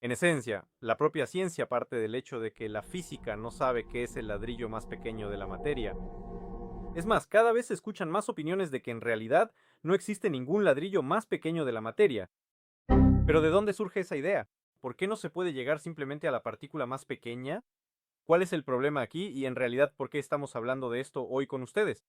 En esencia, la propia ciencia parte del hecho de que la física no sabe qué es el ladrillo más pequeño de la materia. Es más, cada vez se escuchan más opiniones de que en realidad no existe ningún ladrillo más pequeño de la materia. Pero ¿de dónde surge esa idea? ¿Por qué no se puede llegar simplemente a la partícula más pequeña? ¿Cuál es el problema aquí y en realidad por qué estamos hablando de esto hoy con ustedes?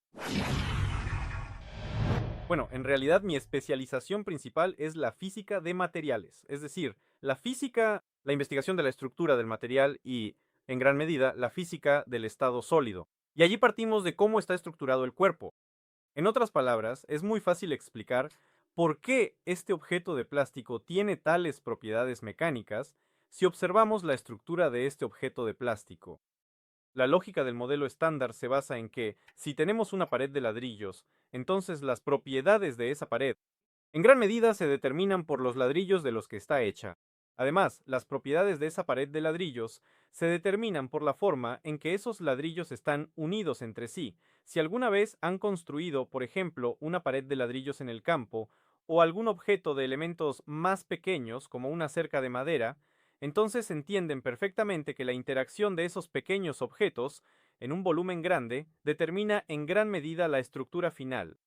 Bueno, en realidad mi especialización principal es la física de materiales, es decir, la física, la investigación de la estructura del material y, en gran medida, la física del estado sólido. Y allí partimos de cómo está estructurado el cuerpo. En otras palabras, es muy fácil explicar por qué este objeto de plástico tiene tales propiedades mecánicas si observamos la estructura de este objeto de plástico. La lógica del modelo estándar se basa en que, si tenemos una pared de ladrillos, entonces las propiedades de esa pared, en gran medida se determinan por los ladrillos de los que está hecha. Además, las propiedades de esa pared de ladrillos se determinan por la forma en que esos ladrillos están unidos entre sí. Si alguna vez han construido, por ejemplo, una pared de ladrillos en el campo, o algún objeto de elementos más pequeños, como una cerca de madera, entonces entienden perfectamente que la interacción de esos pequeños objetos, en un volumen grande, determina en gran medida la estructura final.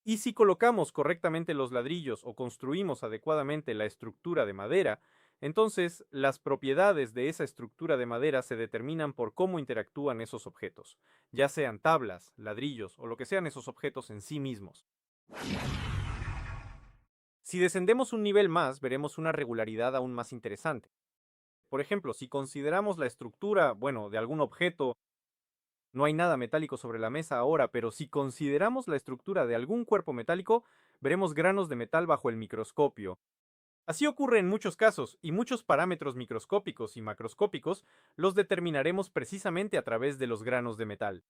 Y si colocamos correctamente los ladrillos o construimos adecuadamente la estructura de madera, entonces las propiedades de esa estructura de madera se determinan por cómo interactúan esos objetos, ya sean tablas, ladrillos o lo que sean esos objetos en sí mismos. Si descendemos un nivel más, veremos una regularidad aún más interesante. Por ejemplo, si consideramos la estructura, bueno, de algún objeto, no hay nada metálico sobre la mesa ahora, pero si consideramos la estructura de algún cuerpo metálico, veremos granos de metal bajo el microscopio. Así ocurre en muchos casos, y muchos parámetros microscópicos y macroscópicos los determinaremos precisamente a través de los granos de metal.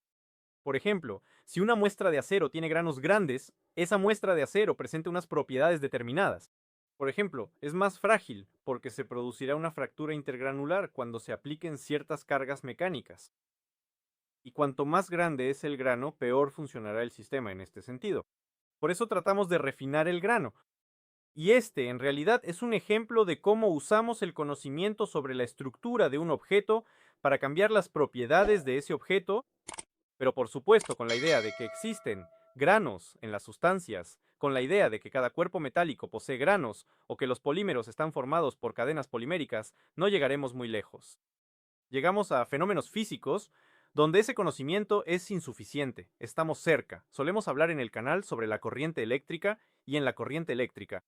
Por ejemplo, si una muestra de acero tiene granos grandes, esa muestra de acero presenta unas propiedades determinadas. Por ejemplo, es más frágil porque se producirá una fractura intergranular cuando se apliquen ciertas cargas mecánicas. Y cuanto más grande es el grano, peor funcionará el sistema en este sentido. Por eso tratamos de refinar el grano. Y este, en realidad, es un ejemplo de cómo usamos el conocimiento sobre la estructura de un objeto para cambiar las propiedades de ese objeto, pero por supuesto con la idea de que existen granos en las sustancias, con la idea de que cada cuerpo metálico posee granos o que los polímeros están formados por cadenas poliméricas, no llegaremos muy lejos. Llegamos a fenómenos físicos donde ese conocimiento es insuficiente. Estamos cerca. Solemos hablar en el canal sobre la corriente eléctrica y en la corriente eléctrica.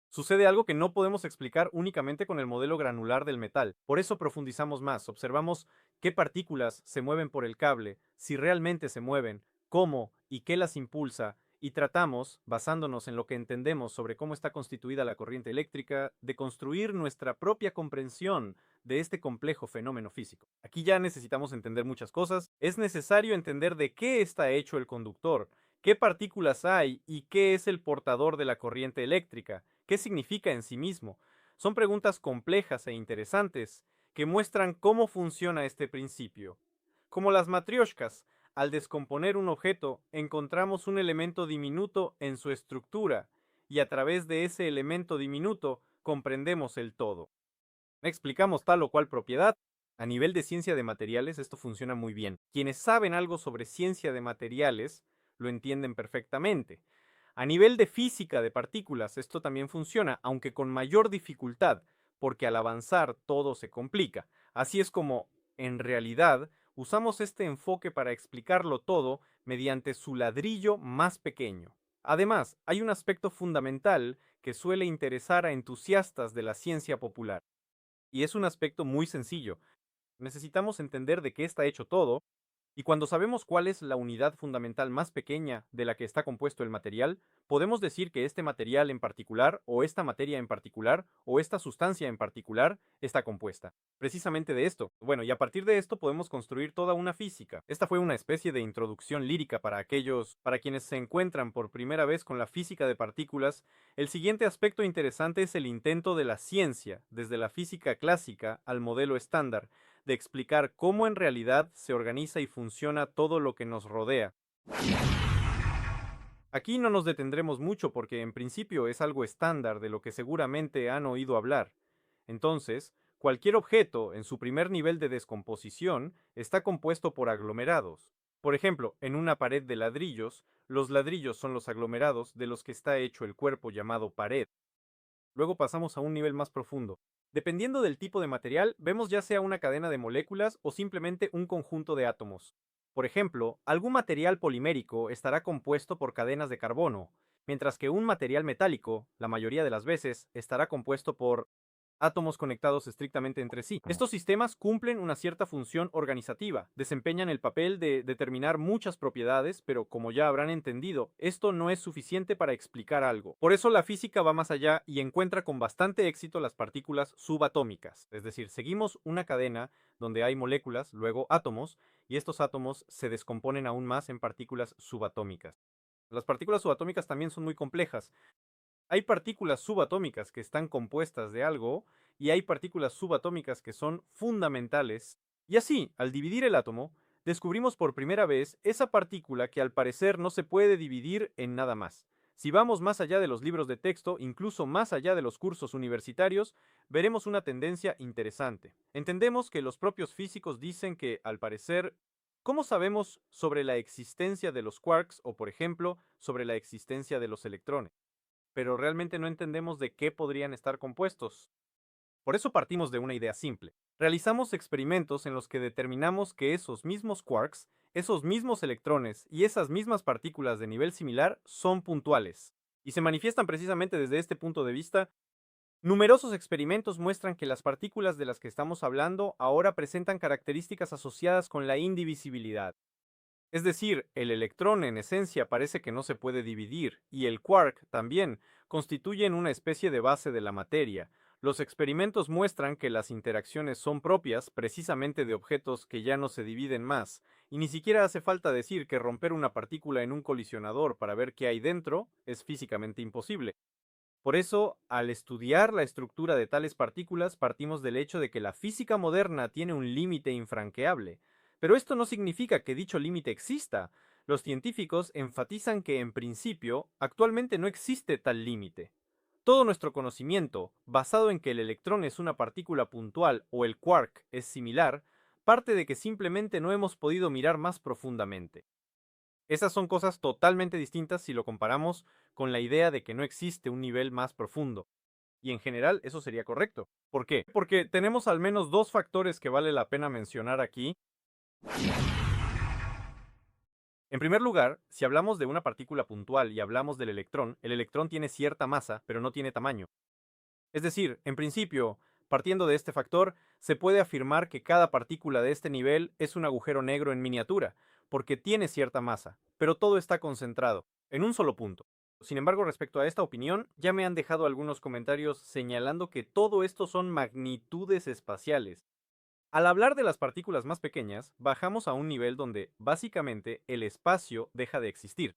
Sucede algo que no podemos explicar únicamente con el modelo granular del metal. Por eso profundizamos más, observamos qué partículas se mueven por el cable, si realmente se mueven, cómo y qué las impulsa, y tratamos, basándonos en lo que entendemos sobre cómo está constituida la corriente eléctrica, de construir nuestra propia comprensión de este complejo fenómeno físico. Aquí ya necesitamos entender muchas cosas. Es necesario entender de qué está hecho el conductor, qué partículas hay y qué es el portador de la corriente eléctrica. ¿Qué significa en sí mismo? Son preguntas complejas e interesantes que muestran cómo funciona este principio. Como las matrioshkas, al descomponer un objeto encontramos un elemento diminuto en su estructura y a través de ese elemento diminuto comprendemos el todo. Explicamos tal o cual propiedad. A nivel de ciencia de materiales esto funciona muy bien. Quienes saben algo sobre ciencia de materiales lo entienden perfectamente. A nivel de física de partículas, esto también funciona, aunque con mayor dificultad, porque al avanzar todo se complica. Así es como, en realidad, usamos este enfoque para explicarlo todo mediante su ladrillo más pequeño. Además, hay un aspecto fundamental que suele interesar a entusiastas de la ciencia popular, y es un aspecto muy sencillo. Necesitamos entender de qué está hecho todo, y cuando sabemos cuál es la unidad fundamental más pequeña de la que está compuesto el material, podemos decir que este material en particular, o esta materia en particular, o esta sustancia en particular, está compuesta. Precisamente de esto. Bueno, y a partir de esto podemos construir toda una física. Esta fue una especie de introducción lírica para quienes se encuentran por primera vez con la física de partículas. El siguiente aspecto interesante es el intento de la ciencia, desde la física clásica al modelo estándar, de explicar cómo en realidad se organiza y funciona todo lo que nos rodea. Aquí no nos detendremos mucho porque en principio es algo estándar de lo que seguramente han oído hablar. Entonces, cualquier objeto en su primer nivel de descomposición está compuesto por aglomerados. Por ejemplo, en una pared de ladrillos, los ladrillos son los aglomerados de los que está hecho el cuerpo llamado pared. Luego pasamos a un nivel más profundo. Dependiendo del tipo de material, vemos ya sea una cadena de moléculas o simplemente un conjunto de átomos. Por ejemplo, algún material polimérico estará compuesto por cadenas de carbono, mientras que un material metálico, la mayoría de las veces, estará compuesto por átomos conectados estrictamente entre sí. Estos sistemas cumplen una cierta función organizativa, desempeñan el papel de determinar muchas propiedades, pero como ya habrán entendido, esto no es suficiente para explicar algo. Por eso la física va más allá y encuentra con bastante éxito las partículas subatómicas, es decir, seguimos una cadena donde hay moléculas, luego átomos, y estos átomos se descomponen aún más en partículas subatómicas. Las partículas subatómicas también son muy complejas. Hay partículas subatómicas que están compuestas de algo y hay partículas subatómicas que son fundamentales. Y así, al dividir el átomo, descubrimos por primera vez esa partícula que al parecer no se puede dividir en nada más. Si vamos más allá de los libros de texto, incluso más allá de los cursos universitarios, veremos una tendencia interesante. Entendemos que los propios físicos dicen que, al parecer, ¿cómo sabemos sobre la existencia de los quarks o, por ejemplo, sobre la existencia de los electrones? Pero realmente no entendemos de qué podrían estar compuestos. Por eso partimos de una idea simple. Realizamos experimentos en los que determinamos que esos mismos quarks, esos mismos electrones y esas mismas partículas de nivel similar son puntuales. Y se manifiestan precisamente desde este punto de vista. Numerosos experimentos muestran que las partículas de las que estamos hablando ahora presentan características asociadas con la indivisibilidad. Es decir, el electrón en esencia parece que no se puede dividir, y el quark también constituyen una especie de base de la materia. Los experimentos muestran que las interacciones son propias precisamente de objetos que ya no se dividen más, y ni siquiera hace falta decir que romper una partícula en un colisionador para ver qué hay dentro es físicamente imposible. Por eso, al estudiar la estructura de tales partículas, partimos del hecho de que la física moderna tiene un límite infranqueable. Pero esto no significa que dicho límite exista. Los científicos enfatizan que, en principio, actualmente no existe tal límite. Todo nuestro conocimiento, basado en que el electrón es una partícula puntual o el quark es similar, parte de que simplemente no hemos podido mirar más profundamente. Esas son cosas totalmente distintas si lo comparamos con la idea de que no existe un nivel más profundo. Y en general eso sería correcto. ¿Por qué? Porque tenemos al menos dos factores que vale la pena mencionar aquí. En primer lugar, si hablamos de una partícula puntual y hablamos del electrón, el electrón tiene cierta masa, pero no tiene tamaño. Es decir, en principio, partiendo de este factor, se puede afirmar que cada partícula de este nivel es un agujero negro en miniatura, porque tiene cierta masa, pero todo está concentrado, en un solo punto. Sin embargo, respecto a esta opinión, ya me han dejado algunos comentarios señalando que todo esto son magnitudes espaciales. Al hablar de las partículas más pequeñas, bajamos a un nivel donde, básicamente, el espacio deja de existir.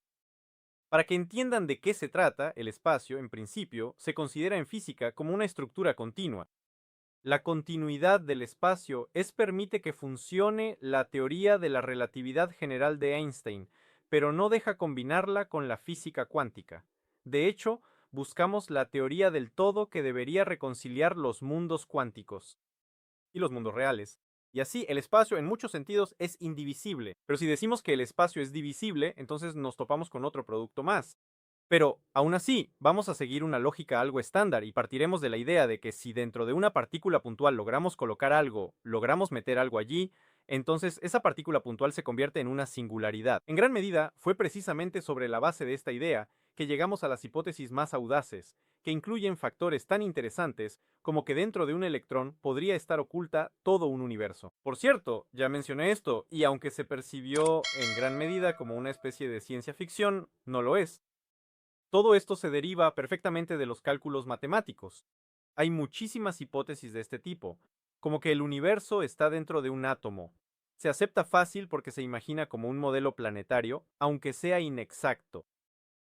Para que entiendan de qué se trata, el espacio, en principio, se considera en física como una estructura continua. La continuidad del espacio permite que funcione la teoría de la relatividad general de Einstein, pero no deja combinarla con la física cuántica. De hecho, buscamos la teoría del todo que debería reconciliar los mundos cuánticos y los mundos reales. Y así, el espacio en muchos sentidos es indivisible. Pero si decimos que el espacio es divisible, entonces nos topamos con otro producto más. Pero, aún así, vamos a seguir una lógica algo estándar y partiremos de la idea de que si dentro de una partícula puntual logramos colocar algo, logramos meter algo allí, entonces esa partícula puntual se convierte en una singularidad. En gran medida, fue precisamente sobre la base de esta idea que llegamos a las hipótesis más audaces, que incluyen factores tan interesantes como que dentro de un electrón podría estar oculta todo un universo. Por cierto, ya mencioné esto, y aunque se percibió en gran medida como una especie de ciencia ficción, no lo es. Todo esto se deriva perfectamente de los cálculos matemáticos. Hay muchísimas hipótesis de este tipo, como que el universo está dentro de un átomo. Se acepta fácil porque se imagina como un modelo planetario, aunque sea inexacto.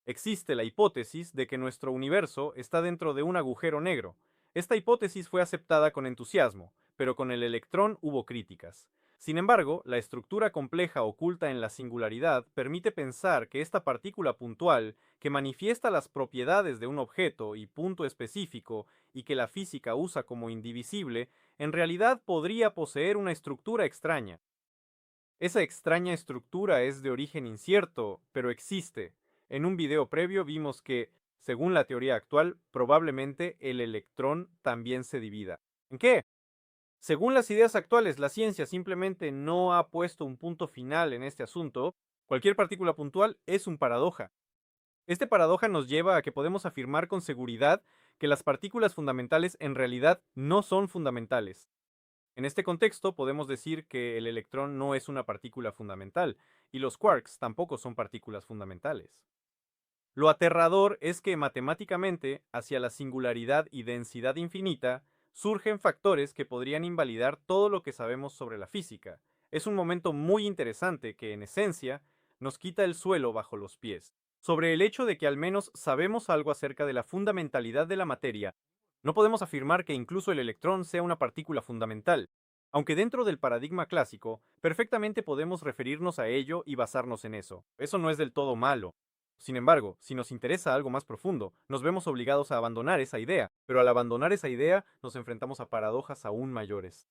Existe la hipótesis de que nuestro universo está dentro de un agujero negro. Esta hipótesis fue aceptada con entusiasmo, pero con el electrón hubo críticas. Sin embargo, la estructura compleja oculta en la singularidad permite pensar que esta partícula puntual, que manifiesta las propiedades de un objeto y punto específico y que la física usa como indivisible, en realidad podría poseer una estructura extraña. Esa extraña estructura es de origen incierto, pero existe. En un video previo vimos que, según la teoría actual, probablemente el electrón también se divida. ¿En qué? Según las ideas actuales, la ciencia simplemente no ha puesto un punto final en este asunto. Cualquier partícula puntual es un paradoja. Este paradoja nos lleva a que podemos afirmar con seguridad que las partículas fundamentales en realidad no son fundamentales. En este contexto podemos decir que el electrón no es una partícula fundamental y los quarks tampoco son partículas fundamentales. Lo aterrador es que matemáticamente, hacia la singularidad y densidad infinita, surgen factores que podrían invalidar todo lo que sabemos sobre la física. Es un momento muy interesante que, en esencia, nos quita el suelo bajo los pies. Sobre el hecho de que al menos sabemos algo acerca de la fundamentalidad de la materia, no podemos afirmar que incluso el electrón sea una partícula fundamental, aunque dentro del paradigma clásico, perfectamente podemos referirnos a ello y basarnos en eso. Eso no es del todo malo. Sin embargo, si nos interesa algo más profundo, nos vemos obligados a abandonar esa idea, pero al abandonar esa idea nos enfrentamos a paradojas aún mayores.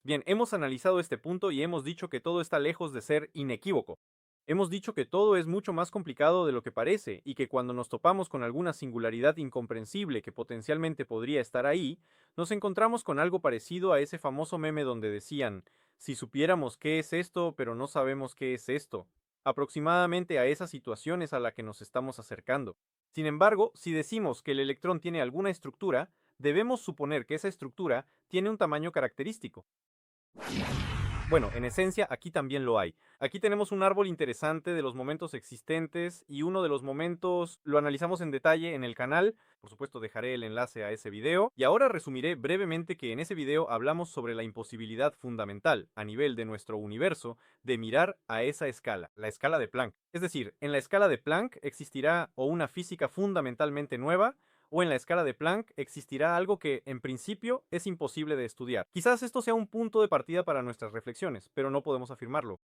Bien, hemos analizado este punto y hemos dicho que todo está lejos de ser inequívoco. Hemos dicho que todo es mucho más complicado de lo que parece y que cuando nos topamos con alguna singularidad incomprensible que potencialmente podría estar ahí, nos encontramos con algo parecido a ese famoso meme donde decían, si supiéramos qué es esto, pero no sabemos qué es esto. Aproximadamente a esa situación es a la que nos estamos acercando. Sin embargo, si decimos que el electrón tiene alguna estructura, debemos suponer que esa estructura tiene un tamaño característico. Bueno, en esencia, aquí también lo hay. Aquí tenemos un árbol interesante de los momentos existentes y uno de los momentos lo analizamos en detalle en el canal. Por supuesto, dejaré el enlace a ese video. Y ahora resumiré brevemente que en ese video hablamos sobre la imposibilidad fundamental a nivel de nuestro universo de mirar a esa escala, la escala de Planck. Es decir, en la escala de Planck existirá o una física fundamentalmente nueva, o en la escala de Planck existirá algo que, en principio, es imposible de estudiar. Quizás esto sea un punto de partida para nuestras reflexiones, pero no podemos afirmarlo.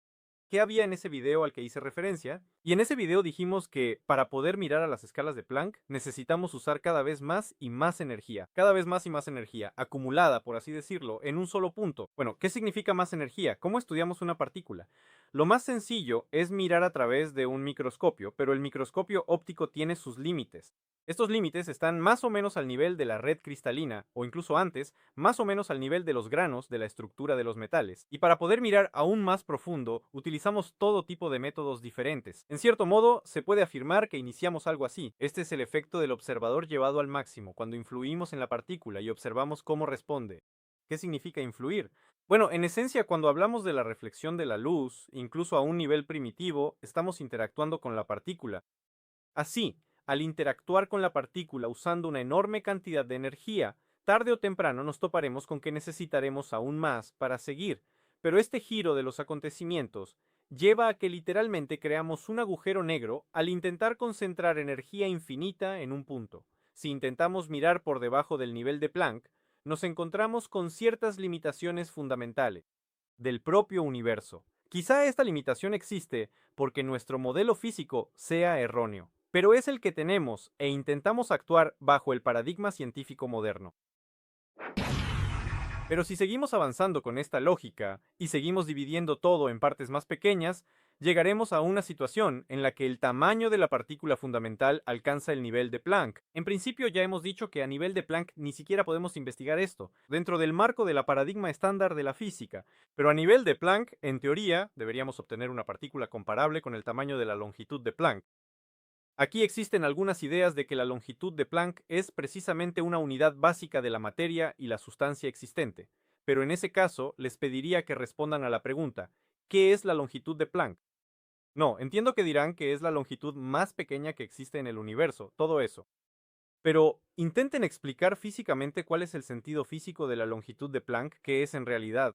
¿Qué había en ese video al que hice referencia? Y en ese video dijimos que para poder mirar a las escalas de Planck necesitamos usar cada vez más y más energía, cada vez más y más energía, acumulada, por así decirlo, en un solo punto. Bueno, ¿qué significa más energía? ¿Cómo estudiamos una partícula? Lo más sencillo es mirar a través de un microscopio, pero el microscopio óptico tiene sus límites. Estos límites están más o menos al nivel de la red cristalina, o incluso antes, más o menos al nivel de los granos de la estructura de los metales. Y para poder mirar aún más profundo, utilizamos todo tipo de métodos diferentes. En cierto modo, se puede afirmar que iniciamos algo así. Este es el efecto del observador llevado al máximo, cuando influimos en la partícula y observamos cómo responde. ¿Qué significa influir? Bueno, en esencia, cuando hablamos de la reflexión de la luz, incluso a un nivel primitivo, estamos interactuando con la partícula. Así, al interactuar con la partícula usando una enorme cantidad de energía, tarde o temprano nos toparemos con que necesitaremos aún más para seguir. Pero este giro de los acontecimientos lleva a que literalmente creamos un agujero negro al intentar concentrar energía infinita en un punto. Si intentamos mirar por debajo del nivel de Planck, nos encontramos con ciertas limitaciones fundamentales del propio universo. Quizá esta limitación existe porque nuestro modelo físico sea erróneo, pero es el que tenemos e intentamos actuar bajo el paradigma científico moderno. Pero si seguimos avanzando con esta lógica y seguimos dividiendo todo en partes más pequeñas, llegaremos a una situación en la que el tamaño de la partícula fundamental alcanza el nivel de Planck. En principio ya hemos dicho que a nivel de Planck ni siquiera podemos investigar esto, dentro del marco de la paradigma estándar de la física, pero a nivel de Planck, en teoría, deberíamos obtener una partícula comparable con el tamaño de la longitud de Planck. Aquí existen algunas ideas de que la longitud de Planck es precisamente una unidad básica de la materia y la sustancia existente, pero en ese caso les pediría que respondan a la pregunta, ¿qué es la longitud de Planck? No, entiendo que dirán que es la longitud más pequeña que existe en el universo, todo eso. Pero intenten explicar físicamente cuál es el sentido físico de la longitud de Planck, que es en realidad.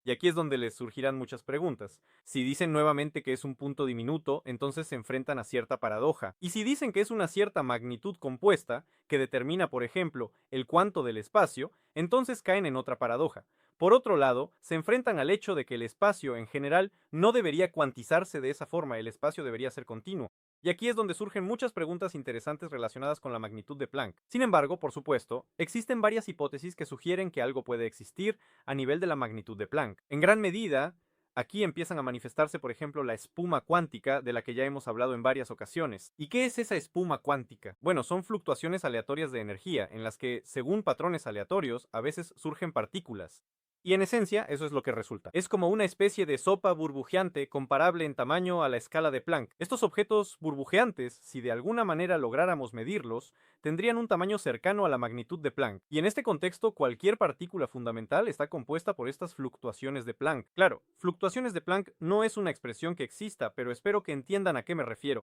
Y aquí es donde les surgirán muchas preguntas. Si dicen nuevamente que es un punto diminuto, entonces se enfrentan a cierta paradoja. Y si dicen que es una cierta magnitud compuesta, que determina, por ejemplo, el cuánto del espacio, entonces caen en otra paradoja. Por otro lado, se enfrentan al hecho de que el espacio, en general, no debería cuantizarse de esa forma, el espacio debería ser continuo. Y aquí es donde surgen muchas preguntas interesantes relacionadas con la magnitud de Planck. Sin embargo, por supuesto, existen varias hipótesis que sugieren que algo puede existir a nivel de la magnitud de Planck. En gran medida, aquí empiezan a manifestarse, por ejemplo, la espuma cuántica de la que ya hemos hablado en varias ocasiones. ¿Y qué es esa espuma cuántica? Bueno, son fluctuaciones aleatorias de energía, en las que, según patrones aleatorios, a veces surgen partículas. Y en esencia, eso es lo que resulta. Es como una especie de sopa burbujeante comparable en tamaño a la escala de Planck. Estos objetos burbujeantes, si de alguna manera lográramos medirlos, tendrían un tamaño cercano a la magnitud de Planck. Y en este contexto, cualquier partícula fundamental está compuesta por estas fluctuaciones de Planck. Claro, fluctuaciones de Planck no es una expresión que exista, pero espero que entiendan a qué me refiero.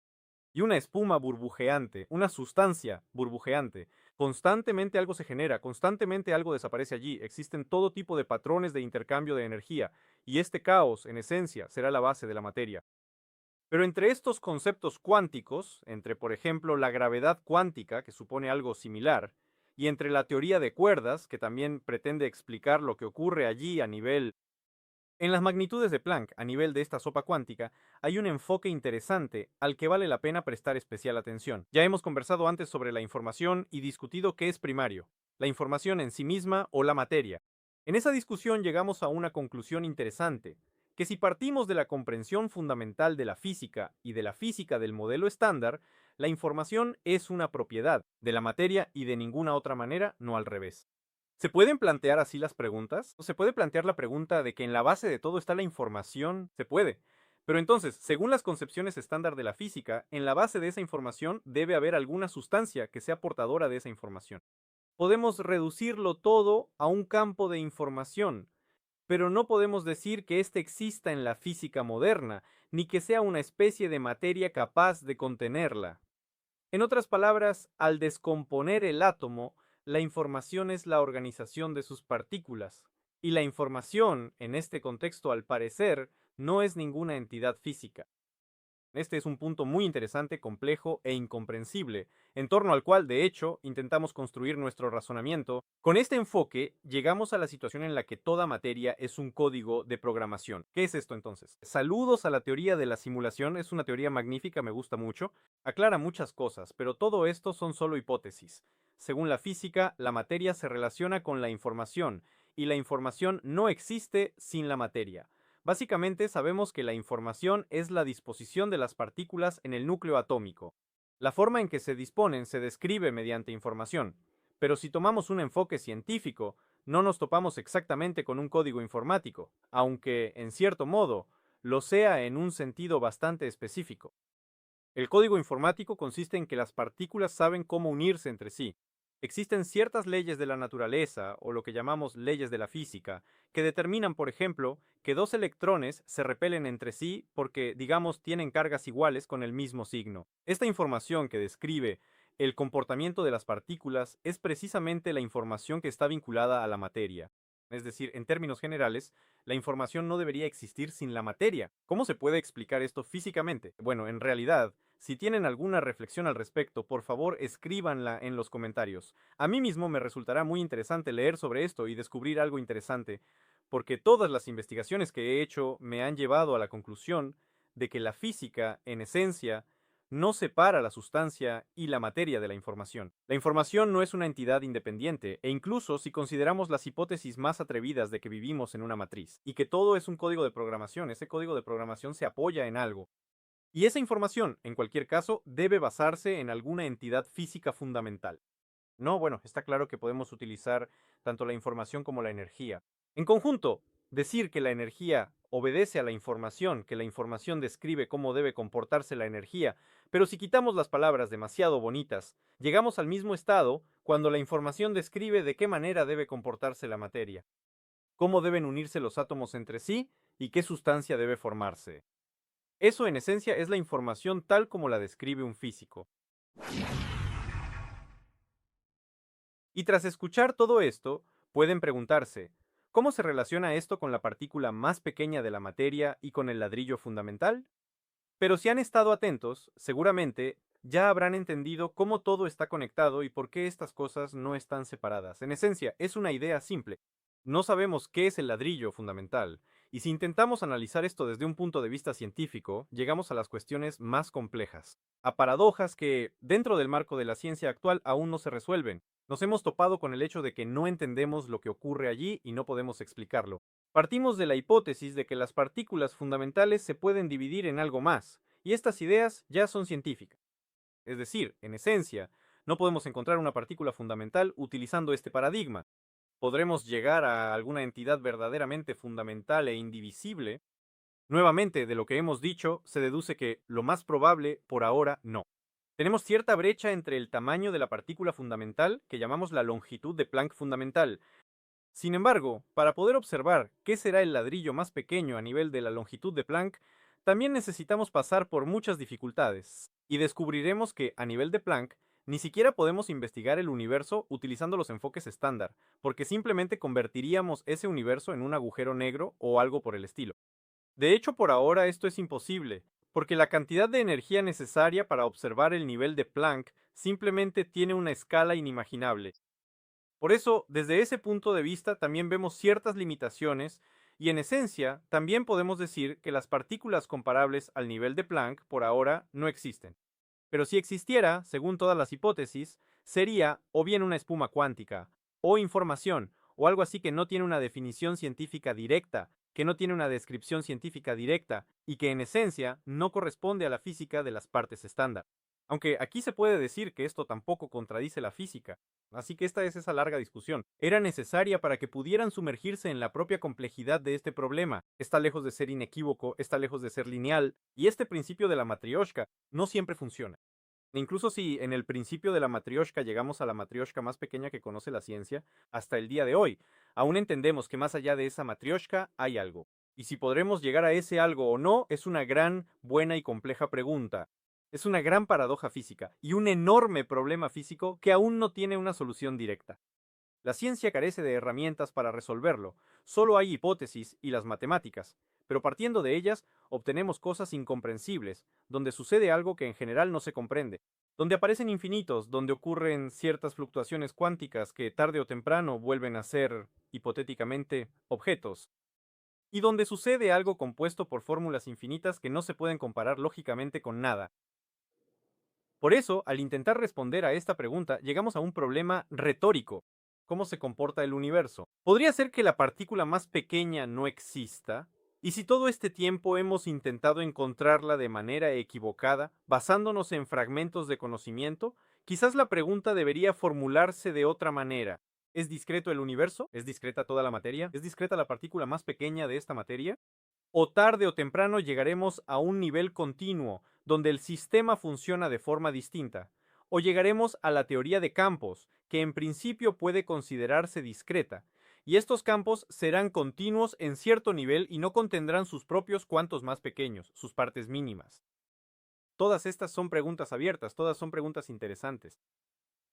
Y una espuma burbujeante, una sustancia burbujeante. Constantemente algo se genera, constantemente algo desaparece allí, existen todo tipo de patrones de intercambio de energía, y este caos, en esencia, será la base de la materia. Pero entre estos conceptos cuánticos, entre por ejemplo la gravedad cuántica, que supone algo similar, y entre la teoría de cuerdas, que también pretende explicar lo que ocurre allí a nivel en las magnitudes de Planck, a nivel de esta sopa cuántica, hay un enfoque interesante al que vale la pena prestar especial atención. Ya hemos conversado antes sobre la información y discutido qué es primario, la información en sí misma o la materia. En esa discusión llegamos a una conclusión interesante, que si partimos de la comprensión fundamental de la física y de la física del modelo estándar, la información es una propiedad de la materia y de ninguna otra manera, no al revés. ¿Se pueden plantear así las preguntas? ¿Se puede plantear la pregunta de que en la base de todo está la información? Se puede. Pero entonces, según las concepciones estándar de la física, en la base de esa información debe haber alguna sustancia que sea portadora de esa información. Podemos reducirlo todo a un campo de información, pero no podemos decir que éste exista en la física moderna, ni que sea una especie de materia capaz de contenerla. En otras palabras, al descomponer el átomo, la información es la organización de sus partículas, y la información, en este contexto al parecer, no es ninguna entidad física. Este es un punto muy interesante, complejo e incomprensible, en torno al cual, de hecho, intentamos construir nuestro razonamiento. Con este enfoque, llegamos a la situación en la que toda materia es un código de programación. ¿Qué es esto entonces? Saludos a la teoría de la simulación, es una teoría magnífica, me gusta mucho, aclara muchas cosas, pero todo esto son solo hipótesis. Según la física, la materia se relaciona con la información, y la información no existe sin la materia. Básicamente sabemos que la información es la disposición de las partículas en el núcleo atómico. La forma en que se disponen se describe mediante información, pero si tomamos un enfoque científico, no nos topamos exactamente con un código informático, aunque, en cierto modo, lo sea en un sentido bastante específico. El código informático consiste en que las partículas saben cómo unirse entre sí. Existen ciertas leyes de la naturaleza, o lo que llamamos leyes de la física, que determinan, por ejemplo, que dos electrones se repelen entre sí porque, digamos, tienen cargas iguales con el mismo signo. Esta información que describe el comportamiento de las partículas es precisamente la información que está vinculada a la materia. Es decir, en términos generales, la información no debería existir sin la materia. ¿Cómo se puede explicar esto físicamente? Bueno, en realidad, si tienen alguna reflexión al respecto, por favor escríbanla en los comentarios. A mí mismo me resultará muy interesante leer sobre esto y descubrir algo interesante, porque todas las investigaciones que he hecho me han llevado a la conclusión de que la física, en esencia, no separa la sustancia y la materia de la información. La información no es una entidad independiente, e incluso si consideramos las hipótesis más atrevidas de que vivimos en una matriz, y que todo es un código de programación, ese código de programación se apoya en algo. Y esa información, en cualquier caso, debe basarse en alguna entidad física fundamental. No, bueno, está claro que podemos utilizar tanto la información como la energía. En conjunto, decir que la energía obedece a la información, que la información describe cómo debe comportarse la energía, pero si quitamos las palabras demasiado bonitas, llegamos al mismo estado cuando la información describe de qué manera debe comportarse la materia, cómo deben unirse los átomos entre sí y qué sustancia debe formarse. Eso en esencia es la información tal como la describe un físico. Y tras escuchar todo esto, pueden preguntarse, ¿cómo se relaciona esto con la partícula más pequeña de la materia y con el ladrillo fundamental? Pero si han estado atentos, seguramente ya habrán entendido cómo todo está conectado y por qué estas cosas no están separadas. En esencia, es una idea simple. No sabemos qué es el ladrillo fundamental, y si intentamos analizar esto desde un punto de vista científico, llegamos a las cuestiones más complejas, a paradojas que, dentro del marco de la ciencia actual, aún no se resuelven. Nos hemos topado con el hecho de que no entendemos lo que ocurre allí y no podemos explicarlo. Partimos de la hipótesis de que las partículas fundamentales se pueden dividir en algo más, y estas ideas ya son científicas. Es decir, en esencia, no podemos encontrar una partícula fundamental utilizando este paradigma. ¿Podremos llegar a alguna entidad verdaderamente fundamental e indivisible? Nuevamente, de lo que hemos dicho, se deduce que lo más probable, por ahora, no. Tenemos cierta brecha entre el tamaño de la partícula fundamental, que llamamos la longitud de Planck fundamental. Sin embargo, para poder observar qué será el ladrillo más pequeño a nivel de la longitud de Planck, también necesitamos pasar por muchas dificultades, y descubriremos que, a nivel de Planck, ni siquiera podemos investigar el universo utilizando los enfoques estándar, porque simplemente convertiríamos ese universo en un agujero negro o algo por el estilo. De hecho, por ahora esto es imposible, porque la cantidad de energía necesaria para observar el nivel de Planck simplemente tiene una escala inimaginable. Por eso, desde ese punto de vista, también vemos ciertas limitaciones y en esencia, también podemos decir que las partículas comparables al nivel de Planck por ahora no existen. Pero si existiera, según todas las hipótesis, sería o bien una espuma cuántica, o información, o algo así que no tiene una definición científica directa, que no tiene una descripción científica directa, y que en esencia no corresponde a la física de las partes estándar. Aunque aquí se puede decir que esto tampoco contradice la física, así que esta es esa larga discusión. Era necesaria para que pudieran sumergirse en la propia complejidad de este problema. Está lejos de ser inequívoco, está lejos de ser lineal, y este principio de la matrioshka no siempre funciona. Incluso si en el principio de la matrioshka llegamos a la matrioshka más pequeña que conoce la ciencia, hasta el día de hoy, aún entendemos que más allá de esa matrioshka hay algo. Y si podremos llegar a ese algo o no, es una gran, buena y compleja pregunta. Es una gran paradoja física y un enorme problema físico que aún no tiene una solución directa. La ciencia carece de herramientas para resolverlo, solo hay hipótesis y las matemáticas, pero partiendo de ellas obtenemos cosas incomprensibles, donde sucede algo que en general no se comprende, donde aparecen infinitos, donde ocurren ciertas fluctuaciones cuánticas que tarde o temprano vuelven a ser, hipotéticamente, objetos, y donde sucede algo compuesto por fórmulas infinitas que no se pueden comparar lógicamente con nada. Por eso, al intentar responder a esta pregunta, llegamos a un problema retórico. ¿Cómo se comporta el universo? ¿Podría ser que la partícula más pequeña no exista? ¿Y si todo este tiempo hemos intentado encontrarla de manera equivocada, basándonos en fragmentos de conocimiento? Quizás la pregunta debería formularse de otra manera. ¿Es discreto el universo? ¿Es discreta toda la materia? ¿Es discreta la partícula más pequeña de esta materia? ¿O tarde o temprano llegaremos a un nivel continuo donde el sistema funciona de forma distinta? ¿O llegaremos a la teoría de campos, que en principio puede considerarse discreta, y estos campos serán continuos en cierto nivel y no contendrán sus propios cuantos más pequeños, sus partes mínimas? Todas estas son preguntas abiertas, todas son preguntas interesantes.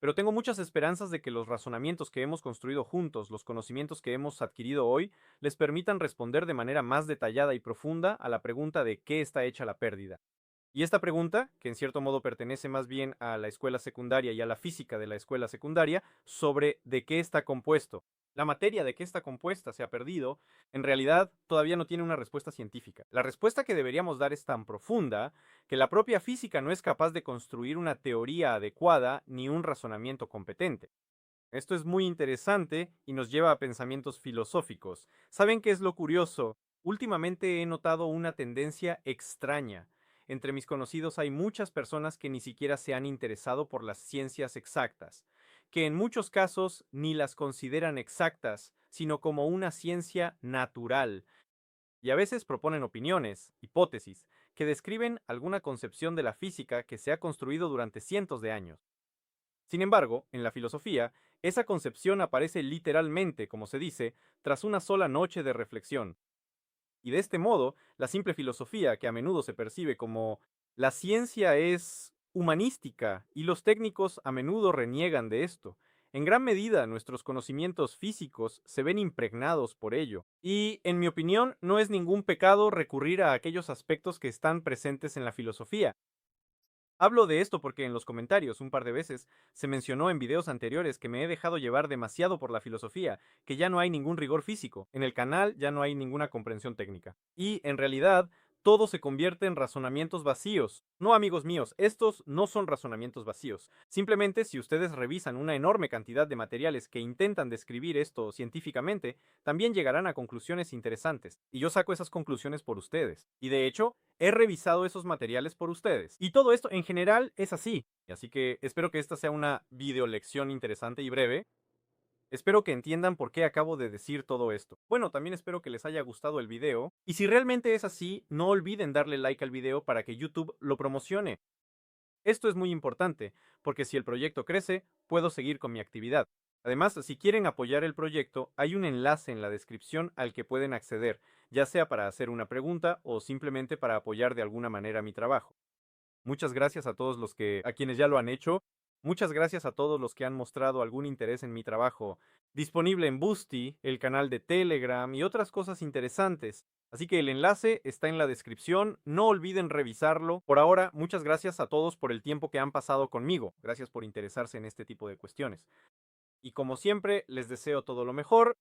Pero tengo muchas esperanzas de que los razonamientos que hemos construido juntos, los conocimientos que hemos adquirido hoy, les permitan responder de manera más detallada y profunda a la pregunta de qué está hecha la pérdida. Y esta pregunta, que en cierto modo pertenece más bien a la escuela secundaria y a la física de la escuela secundaria, sobre de qué está compuesto. La materia de qué está compuesta se ha perdido, en realidad todavía no tiene una respuesta científica. La respuesta que deberíamos dar es tan profunda que la propia física no es capaz de construir una teoría adecuada ni un razonamiento competente. Esto es muy interesante y nos lleva a pensamientos filosóficos. ¿Saben qué es lo curioso? Últimamente he notado una tendencia extraña. Entre mis conocidos hay muchas personas que ni siquiera se han interesado por las ciencias exactas, que en muchos casos ni las consideran exactas, sino como una ciencia natural, y a veces proponen opiniones, hipótesis, que describen alguna concepción de la física que se ha construido durante cientos de años. Sin embargo, en la filosofía, esa concepción aparece literalmente, como se dice, tras una sola noche de reflexión. Y de este modo, la simple filosofía, que a menudo se percibe como la ciencia es humanística, y los técnicos a menudo reniegan de esto. En gran medida, nuestros conocimientos físicos se ven impregnados por ello. Y, en mi opinión, no es ningún pecado recurrir a aquellos aspectos que están presentes en la filosofía. Hablo de esto porque en los comentarios un par de veces se mencionó en videos anteriores que me he dejado llevar demasiado por la filosofía, que ya no hay ningún rigor físico, en el canal ya no hay ninguna comprensión técnica. Y, en realidad, todo se convierte en razonamientos vacíos. No, amigos míos, estos no son razonamientos vacíos. Simplemente, si ustedes revisan una enorme cantidad de materiales que intentan describir esto científicamente, también llegarán a conclusiones interesantes. Y yo saco esas conclusiones por ustedes. Y de hecho, he revisado esos materiales por ustedes. Y todo esto en general es así. Así que espero que esta sea una videolección interesante y breve. Espero que entiendan por qué acabo de decir todo esto. Bueno, también espero que les haya gustado el video. Y si realmente es así, no olviden darle like al video para que YouTube lo promocione. Esto es muy importante, porque si el proyecto crece, puedo seguir con mi actividad. Además, si quieren apoyar el proyecto, hay un enlace en la descripción al que pueden acceder, ya sea para hacer una pregunta o simplemente para apoyar de alguna manera mi trabajo. Muchas gracias a todos a quienes ya lo han hecho. Muchas gracias a todos los que han mostrado algún interés en mi trabajo. Disponible en Boosty, el canal de Telegram y otras cosas interesantes. Así que el enlace está en la descripción, no olviden revisarlo. Por ahora, muchas gracias a todos por el tiempo que han pasado conmigo. Gracias por interesarse en este tipo de cuestiones. Y como siempre, les deseo todo lo mejor.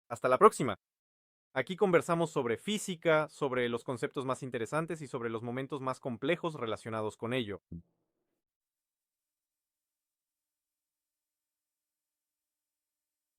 Hasta la próxima. Aquí conversamos sobre física, sobre los conceptos más interesantes y sobre los momentos más complejos relacionados con ello.